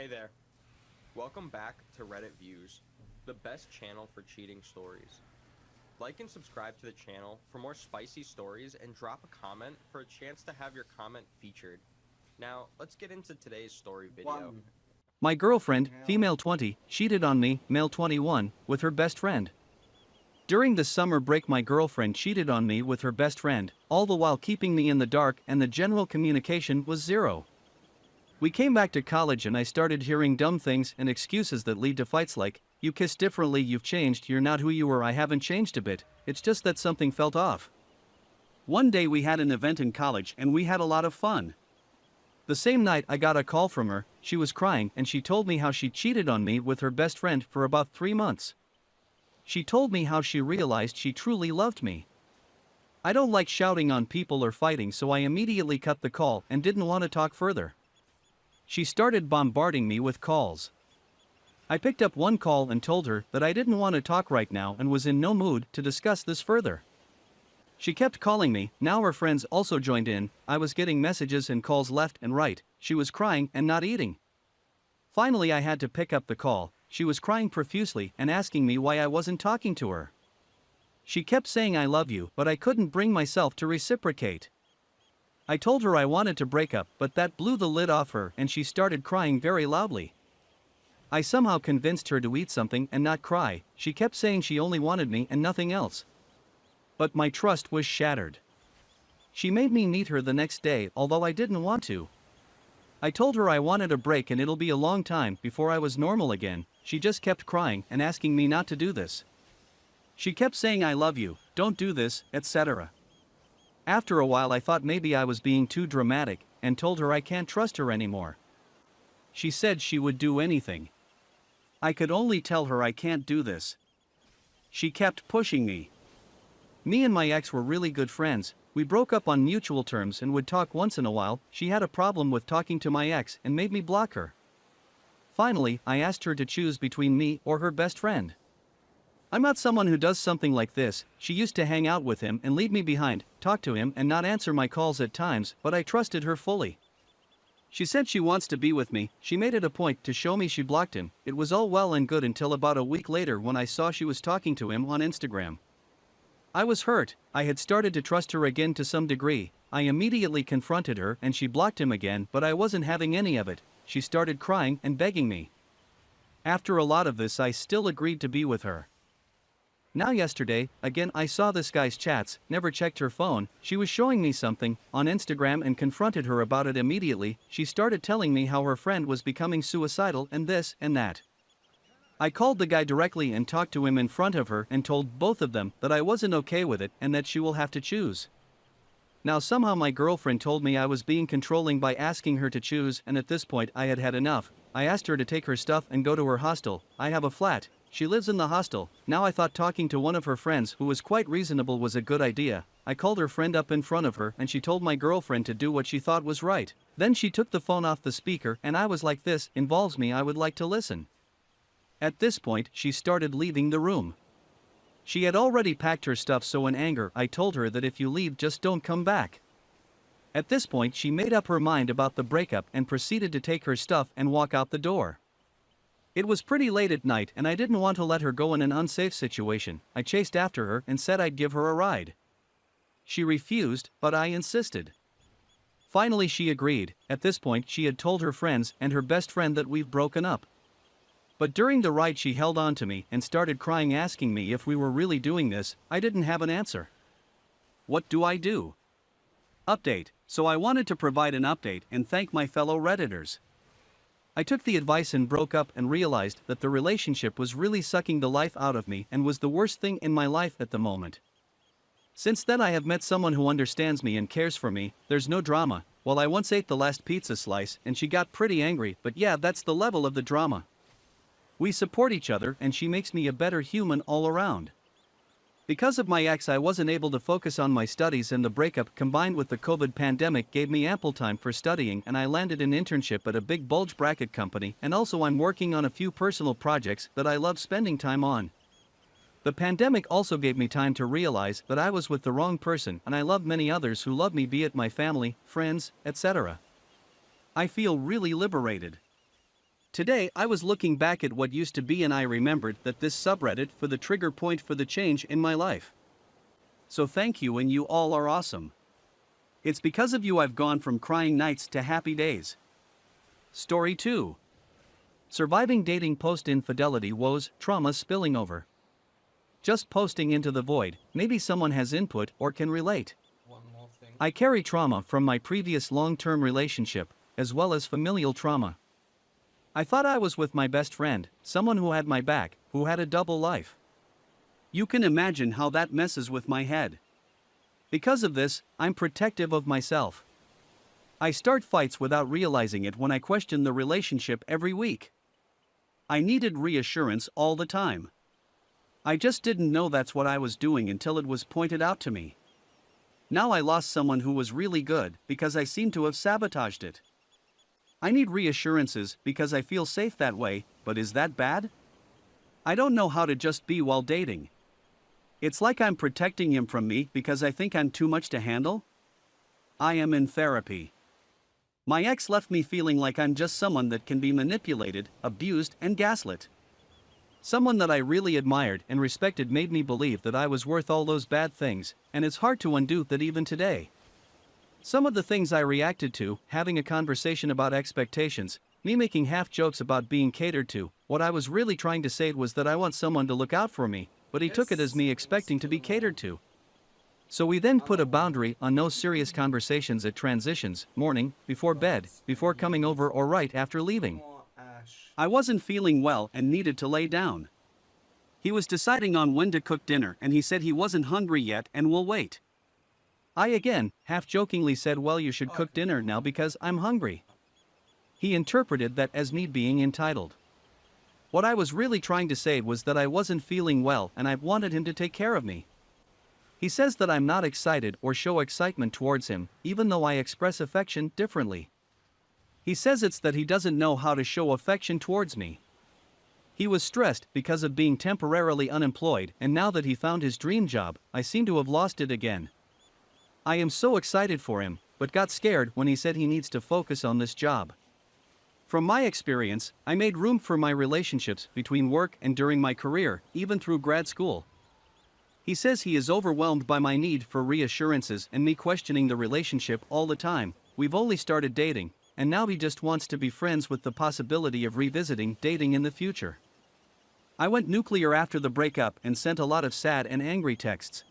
Hey there. Welcome back to Reddit Views, the best channel for cheating stories. Like and subscribe to the channel for more spicy stories and drop a comment for a chance to have your comment featured. Now, let's get into today's story video. My girlfriend, female 20, cheated on me, male 21, with her best friend. During the summer break my girlfriend cheated on me with her best friend, all the while keeping me in the dark and the general communication was zero. We came back to college and I started hearing dumb things and excuses that lead to fights like, you kiss differently, you've changed, you're not who you were. I haven't changed a bit, it's just that something felt off. One day we had an event in college and we had a lot of fun. The same night I got a call from her, she was crying and she told me how she cheated on me with her best friend for about 3 months. She told me how she realized she truly loved me. I don't like shouting on people or fighting, so I immediately cut the call and didn't want to talk further. She started bombarding me with calls. I picked up one call and told her that I didn't want to talk right now and was in no mood to discuss this further. She kept calling me, now her friends also joined in, I was getting messages and calls left and right, she was crying and not eating. Finally I had to pick up the call, she was crying profusely and asking me why I wasn't talking to her. She kept saying I love you, but I couldn't bring myself to reciprocate. I told her I wanted to break up, but that blew the lid off her and she started crying very loudly. I somehow convinced her to eat something and not cry, she kept saying she only wanted me and nothing else. But my trust was shattered. She made me meet her the next day, although I didn't want to. I told her I wanted a break and it'll be a long time before I was normal again, she just kept crying and asking me not to do this. She kept saying I love you, don't do this, etc. After a while I thought maybe I was being too dramatic and told her I can't trust her anymore. She said she would do anything. I could only tell her I can't do this. She kept pushing me. Me and my ex were really good friends, we broke up on mutual terms and would talk once in a while. She had a problem with talking to my ex and made me block her. Finally, I asked her to choose between me or her best friend. I'm not someone who does something like this. She used to hang out with him and leave me behind, talk to him and not answer my calls at times, but I trusted her fully. She said she wants to be with me, she made it a point to show me she blocked him. It was all well and good until about a week later when I saw she was talking to him on Instagram. I was hurt, I had started to trust her again to some degree. I immediately confronted her and she blocked him again, but I wasn't having any of it. She started crying and begging me. After a lot of this I still agreed to be with her. Now yesterday, again I saw this guy's chats, never checked her phone, she was showing me something on Instagram and confronted her about it immediately. She started telling me how her friend was becoming suicidal and this and that. I called the guy directly and talked to him in front of her and told both of them that I wasn't okay with it and that she will have to choose. Now somehow my girlfriend told me I was being controlling by asking her to choose, and at this point I had had enough. I asked her to take her stuff and go to her hostel. I have a flat. She lives in the hostel. Now I thought talking to one of her friends who was quite reasonable was a good idea. I called her friend up in front of her and she told my girlfriend to do what she thought was right. Then she took the phone off the speaker and I was like, this involves me, I would like to listen. At this point she started leaving the room. She had already packed her stuff, so in anger I told her that if you leave just don't come back. At this point she made up her mind about the breakup and proceeded to take her stuff and walk out the door. It was pretty late at night and I didn't want to let her go in an unsafe situation. I chased after her and said I'd give her a ride. She refused, but I insisted. Finally she agreed. At this point she had told her friends and her best friend that we've broken up. But during the ride she held on to me and started crying, asking me if we were really doing this. I didn't have an answer. What do I do? Update. So I wanted to provide an update and thank my fellow Redditors. I took the advice and broke up and realized that the relationship was really sucking the life out of me and was the worst thing in my life at the moment. Since then I have met someone who understands me and cares for me. There's no drama. Well, I once ate the last pizza slice and she got pretty angry, but yeah, that's the level of the drama. We support each other and she makes me a better human all around. Because of my ex I wasn't able to focus on my studies, and the breakup combined with the COVID pandemic gave me ample time for studying, and I landed an internship at a big bulge bracket company, and also I'm working on a few personal projects that I love spending time on. The pandemic also gave me time to realize that I was with the wrong person and I love many others who love me, be it my family, friends, etc. I feel really liberated. Today I was looking back at what used to be and I remembered that this subreddit for the trigger point for the change in my life. So thank you, and you all are awesome. It's because of you I've gone from crying nights to happy days. Story 2. Surviving dating post-infidelity woes, trauma spilling over. Just posting into the void, maybe someone has input or can relate. I carry trauma from my previous long-term relationship, as well as familial trauma. I thought I was with my best friend, someone who had my back, who had a double life. You can imagine how that messes with my head. Because of this, I'm protective of myself. I start fights without realizing it when I question the relationship every week. I needed reassurance all the time. I just didn't know that's what I was doing until it was pointed out to me. Now I lost someone who was really good because I seem to have sabotaged it. I need reassurances because I feel safe that way, but is that bad? I don't know how to just be while dating. It's like I'm protecting him from me because I think I'm too much to handle. I am in therapy. My ex left me feeling like I'm just someone that can be manipulated, abused, and gaslit. Someone that I really admired and respected made me believe that I was worth all those bad things, and it's hard to undo that even today. Some of the things I reacted to, having a conversation about expectations, me making half jokes about being catered to, what I was really trying to say was that I want someone to look out for me, but he took it as me expecting to be catered to. So we then put a boundary on no serious conversations at transitions, morning, before bed, before coming over or right after leaving. I wasn't feeling well and needed to lay down. He was deciding on when to cook dinner and he said he wasn't hungry yet and will wait. I again, half-jokingly said, well, you should cook dinner now because I'm hungry. He interpreted that as me being entitled. What I was really trying to say was that I wasn't feeling well and I wanted him to take care of me. He says that I'm not excited or show excitement towards him, even though I express affection differently. He says it's that he doesn't know how to show affection towards me. He was stressed because of being temporarily unemployed, and now that he found his dream job, I seem to have lost it again. I am so excited for him, but got scared when he said he needs to focus on this job. From my experience, I made room for my relationships between work and during my career, even through grad school. He says he is overwhelmed by my need for reassurances and me questioning the relationship all the time. We've only started dating, and now he just wants to be friends with the possibility of revisiting dating in the future. I went nuclear after the breakup and sent a lot of sad and angry texts,